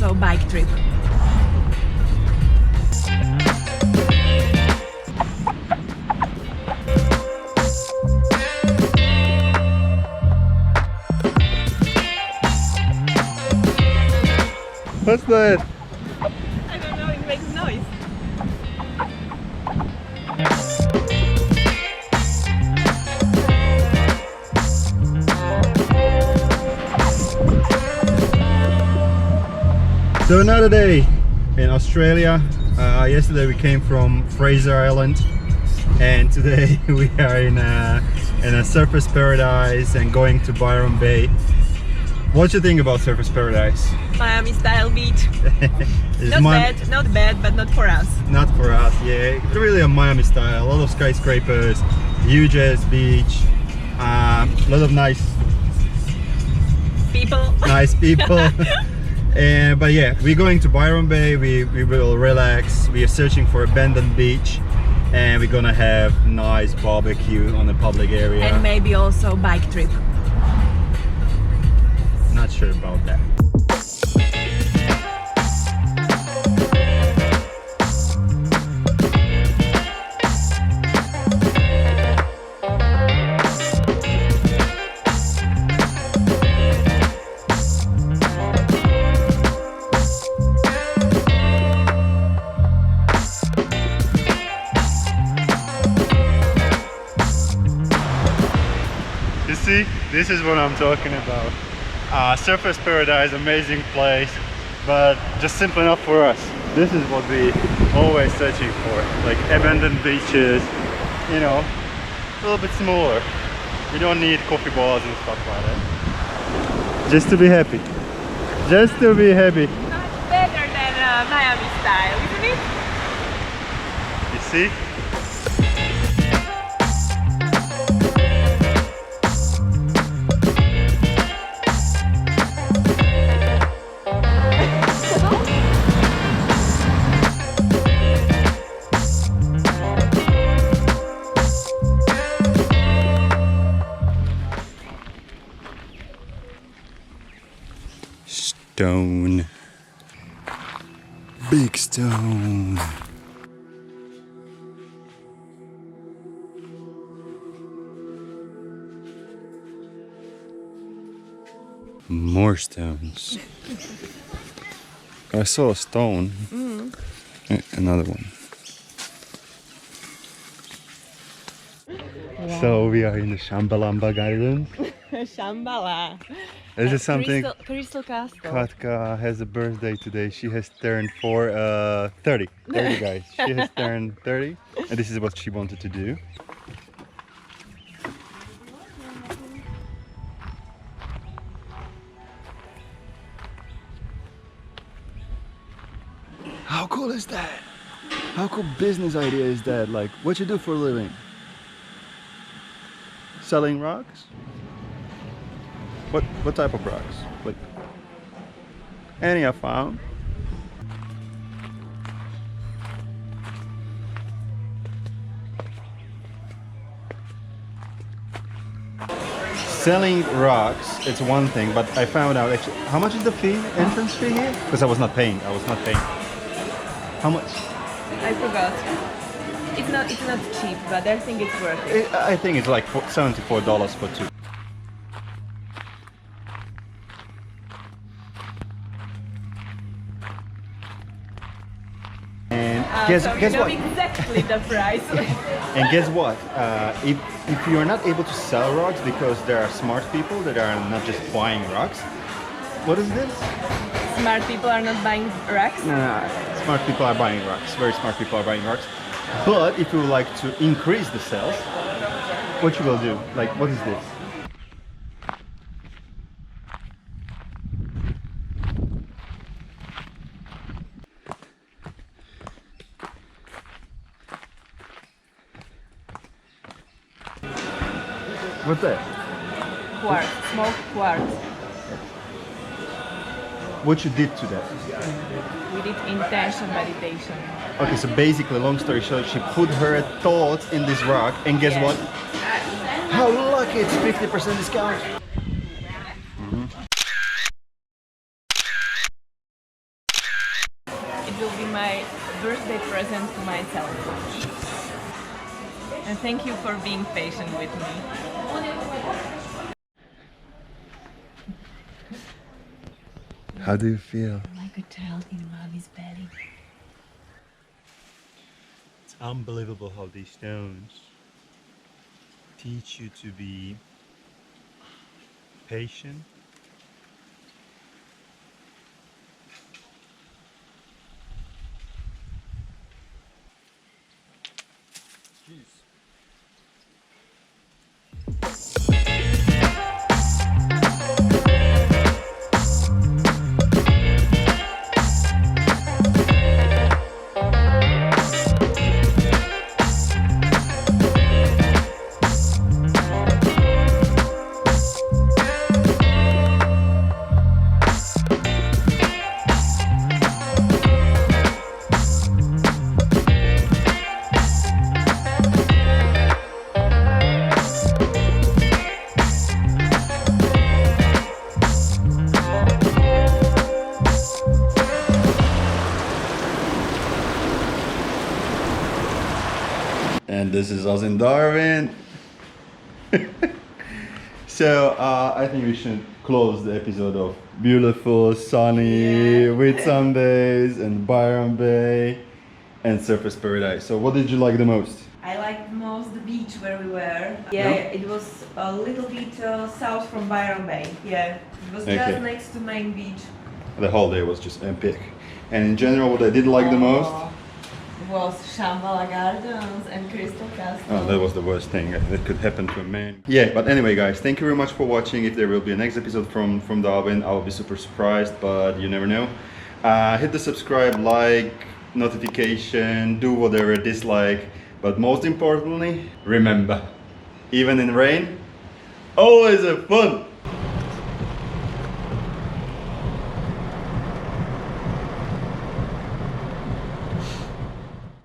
also bike trip. What's that? I don't know, it makes noise. So another day in Australia. Yesterday we came from Fraser Island, and today we are in a surfers paradise and going to Byron Bay. What do you think about surfers paradise? Miami style beach. Not bad, but not for us. Not for us, yeah. It's really a Miami style. A lot of skyscrapers, huge ass beach, a lot of nice People. But yeah, we're going to Byron Bay. We will relax. We are searching for abandoned beach, and we're gonna have nice barbecue on the public area. And maybe also bike trip. Not sure about that. You see, this is what I'm talking about. Surfers paradise, amazing place, but just simple enough for us. This is what we always searching for, like abandoned beaches, you know, a little bit smaller. We don't need coffee bars and stuff like that. Just to be happy. Just to be happy. Much better than Miami style, isn't it? You see? Stone. Big stone. More stones. I saw a stone. Another one. Wow. So we are in the Shambhala Gardens. Shambhala. Is it something? Crystal Castle. Katka has a birthday today. She has turned 30 guys. She has turned 30, and this is what she wanted to do. How cool is that? How cool business idea is that? Like, what you do for a living? Selling rocks? What type of rocks? Like any I found. Selling rocks, it's one thing, but I found out actually how much is the fee, entrance fee here? Because I was not paying. How much? I forgot. It's not cheap, but I think it's worth it. I think it's like $74 for two. Guess what? Exactly the price. And guess what? If you are not able to sell rocks because there are smart people that are not just buying rocks, what is this? Smart people are not buying rocks? No, smart people are buying rocks. Very smart people are buying rocks. But if you would like to increase the sales, what you will do? Like, what is this? What's that? Quartz, smoked quartz. What you did to that? We did intention meditation. Okay, so basically, long story short, she put her thoughts in this rock, and guess what? How lucky, it's 50% discount. birthday present to myself. And thank you for being patient with me. How do you feel? Like a child in mommy's belly. It's unbelievable how these stones teach you to be patient. And this is us in Darwin. So I think we should close the episode of beautiful, sunny, with some days and Byron Bay and Surfers Paradise. So what did you like the most? I liked most the beach where we were. Yeah, it was a little bit south from Byron Bay. Yeah, it was just next to main beach. The whole day was just epic. And in general, what I did like the most was Shambhala Gardens and Crystal Castle. Oh, that was the worst thing that could happen to a man. Yeah, but anyway guys, thank you very much for watching. If there will be a next episode from Darwin, I will be super surprised, but you never know. Hit the subscribe, like, notification, do whatever, dislike, but most importantly, remember, even in rain, always have fun!